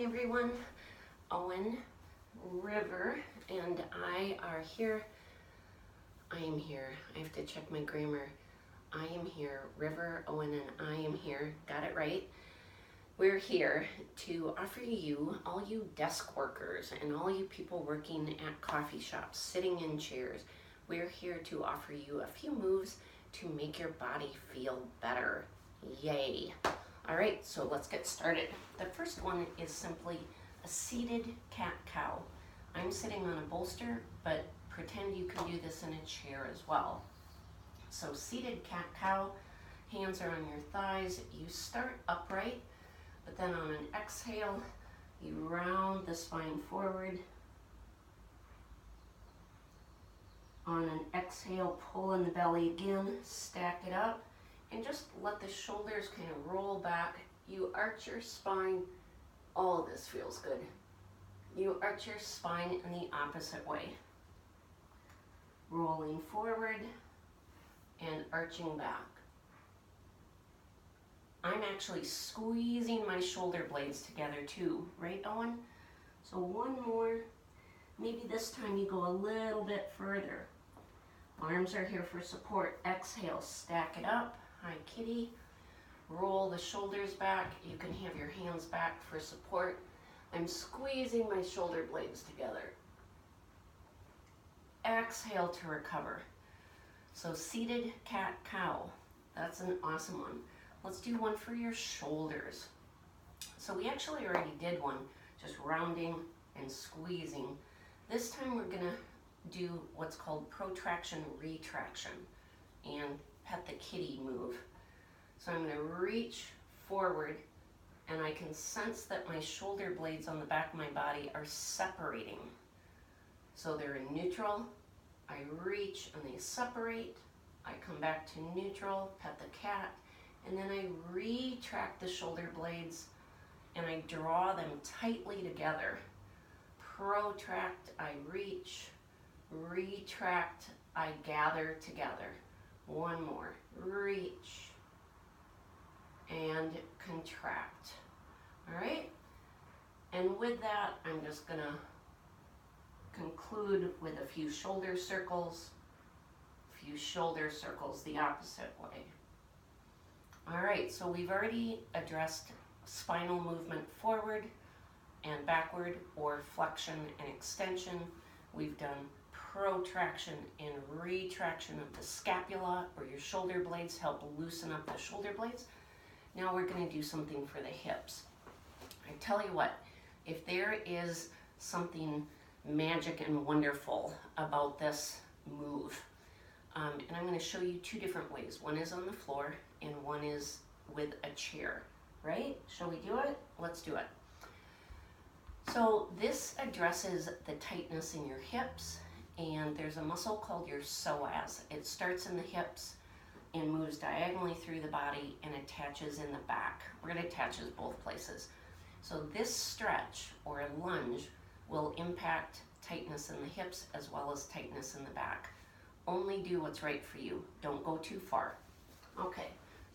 everyone. Owen, River, and I are here. I am here. I have to check my grammar. I am here. River, Owen, and I am here. Got it right. We're here to offer you, all you desk workers and all you people working at coffee shops, sitting in chairs, we're here to offer you a few moves to make your body feel better. Yay. All right, so let's get started. The first one is simply a seated cat-cow. I'm sitting on a bolster, but pretend you can do this in a chair as well. So seated cat-cow, hands are on your thighs. You start upright, but then on an exhale, you round the spine forward. On an exhale, pull in the belly again, stack it up, and just let the shoulders kind of roll back. You arch your spine. All of this feels good. You arch your spine in the opposite way. Rolling forward and arching back. I'm actually squeezing my shoulder blades together too, right, Owen? So one more. Maybe this time you go a little bit further. Arms are here for support. Exhale, stack it up. Hi, kitty. Roll the shoulders back. You can have your hands back for support. I'm squeezing my shoulder blades together. Exhale to recover. So seated cat-cow. That's an awesome one. Let's do one for your shoulders. So we actually already did one, just rounding and squeezing. This time we're gonna do what's called protraction retraction and pet the kitty move. So I'm gonna reach forward and I can sense that my shoulder blades on the back of my body are separating. So they're in neutral. I reach and they separate. I come back to neutral, pet the cat, and then I retract the shoulder blades and I draw them tightly together. Protract, I reach. Retract, I gather together. One more. Reach and contract. All right? And with that, I'm just gonna conclude with a few shoulder circles the opposite way. All right, so we've already addressed spinal movement forward and backward, or flexion and extension. We've done protraction and retraction of the scapula, or your shoulder blades, help loosen up the shoulder blades. Now we're going to do something for the hips. I tell you what, if there is something magic and wonderful about this move, and I'm going to show you two different ways. One is on the floor and one is with a chair, right? Shall we do it? Let's do it. So this addresses the tightness in your hips, and there's a muscle called your psoas. It starts in the hips and moves diagonally through the body and attaches in the back, or it attaches both places. So this stretch or a lunge will impact tightness in the hips as well as tightness in the back. Only do what's right for you. Don't go too far. Okay,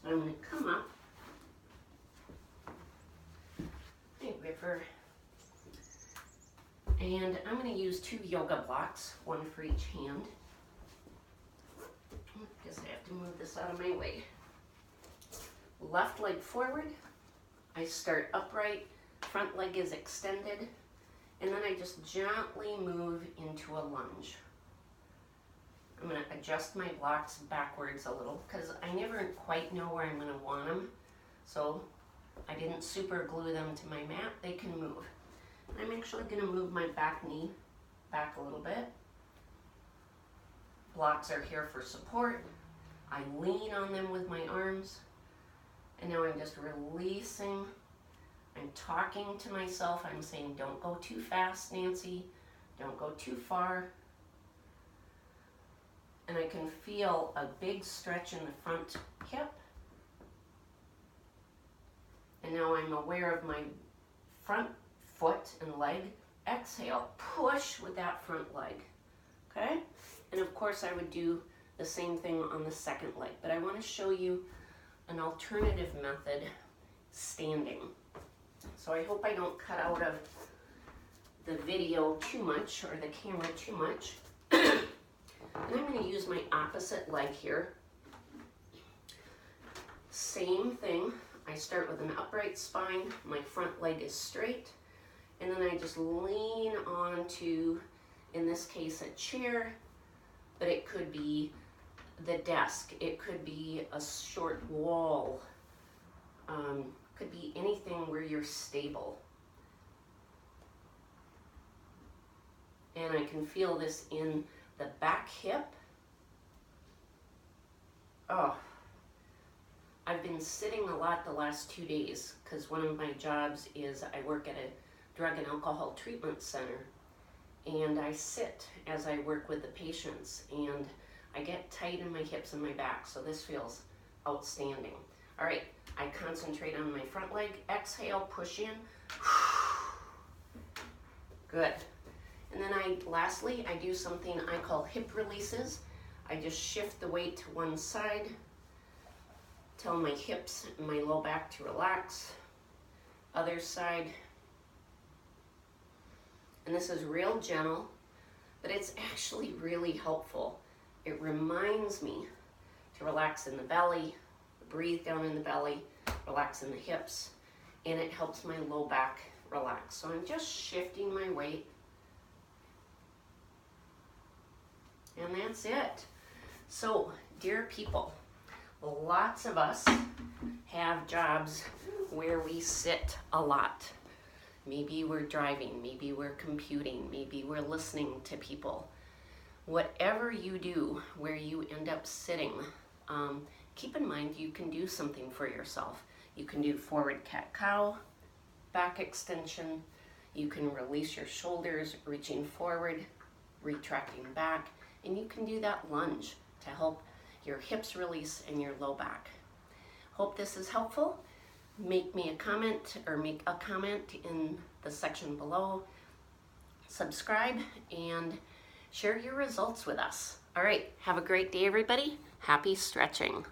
so I'm going to come up. Hey, River. And I'm going to use 2 yoga blocks, one for each hand. I guess I have to move this out of my way. Left leg forward. I start upright. Front leg is extended. And then I just gently move into a lunge. I'm going to adjust my blocks backwards a little because I never quite know where I'm going to want them. So I didn't super glue them to my mat. They can move. I'm actually going to move my back knee back a little bit. Blocks are here for support. I lean on them with my arms. And now I'm just releasing. I'm talking to myself. I'm saying, don't go too fast, Nancy. Don't go too far. And I can feel a big stretch in the front hip. And now I'm aware of my front foot and leg. Exhale, push with that front leg, okay? And of course I would do the same thing on the second leg, but I want to show you an alternative method, standing. So I hope I don't cut out of the video too much or the camera too much. And I'm going to use my opposite leg here. Same thing. I start with an upright spine. My front leg is straight. And then I just lean onto, in this case, a chair, but it could be the desk. It could be a short wall. Could be anything where you're stable. And I can feel this in the back hip. Oh, I've been sitting a lot the last 2 days because one of my jobs is I work at a drug and alcohol treatment center, and I sit as I work with the patients, and I get tight in my hips and my back, so this feels outstanding. All right, I concentrate on my front leg. Exhale, push in. Good. And then lastly, I do something I call hip releases. I just shift the weight to one side, tell my hips and my low back to relax. Other side. And this is real gentle, but it's actually really helpful. It reminds me to relax in the belly, breathe down in the belly, relax in the hips, and it helps my low back relax. So I'm just shifting my weight. And that's it. So, dear people, lots of us have jobs where we sit a lot. Maybe we're driving, maybe we're computing, maybe we're listening to people. Whatever you do where you end up sitting, keep in mind you can do something for yourself. You can do forward cat-cow, back extension. You can release your shoulders, reaching forward, retracting back, and you can do that lunge to help your hips release and your low back. Hope this is helpful. Make me a comment or make a comment in the section below. Subscribe and share your results with us. All right, have a great day, everybody. Happy stretching.